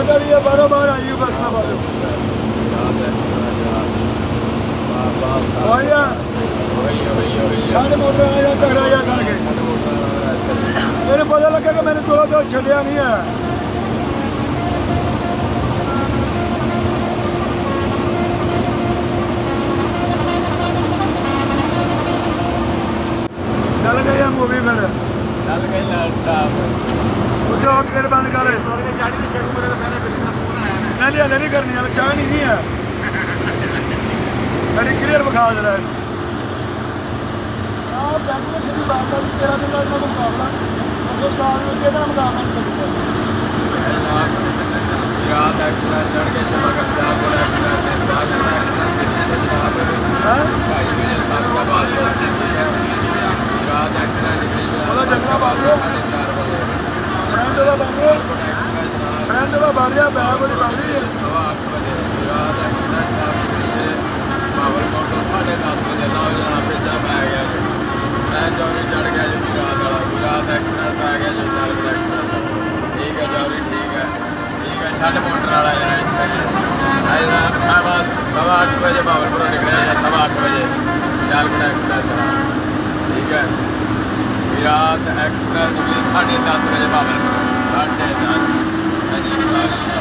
वाली है, बारो बार आई है बस ना बारो आया साढ़े मोटर आया तगड़ा या करके मेरे पता लगा कि मैंने थोड़ा तो छड़िया नहीं है। चल गई है मूवी फिर चल गई लाल साहब उसे गेट बंद कर नहीं हले नहीं करनी है चाह नहीं है मेरी क्लियर विखा दे रहा है साहब डेकोरेशन की बात है 13 दिन का मुकाबला अच्छा स्टार में कितना मुकाबला रात एक्सप्रेस चढ़ के मगर साहब एक्सप्रेस ने साथ भाई मुझे साथ का बात रात एक्सप्रेस ਉਹਦਾ ਜੰਗਲਾ ਬਣ ਰਿਹਾ ਫਰੈਂਡ ਉਹਦਾ ਬਣ ਰਿਹਾ ਫਰੈਂਡ ਉਹਦਾ ਬਣ ਰਿਹਾ ਬੈਗ ਉਹਦੀ ਬਣ ਰਹੀ ਹੈ 8:30 ਰਾਤ ਐਕਸਪ੍ਰੈਸ ਪਾਵਰ ਕੋਟ 10:30 ਵਜੇ ਲਾਓ ਜਨਾਬ ਭੇਜਾ ਪੈ ਗਿਆ ਜੀ ਮੈਂ ਜੌਰੀ ਚੜ ਗਿਆ ਜੀ ਰਾਤ ਐਕਸਪ੍ਰੈਸ ਪੈ ਗਿਆ ਜੀ ਸਾਲ ਐਕਸਪ੍ਰੈਸ ਠੀਕ ਹੈ ਜੌਰੀ ਠੀਕ ਹੈ ਛੱਡ ਮੋਟਰ ਵਾਲਾ ਜਰਾ ਸਵਾ 8 ਵਜੇ ਪਾਵਰਪੁਰ ਨਿਕਲਿਆ ਜਾਂ ਸਵਾ 8 ਵਜੇ ਸਿਆਲਕੋਟ ਐਕਸਪ੍ਰੈਸ ਠੀਕ ਹੈ विराट एक्सप्रेस 10:30 बजे पावरपुर 10:30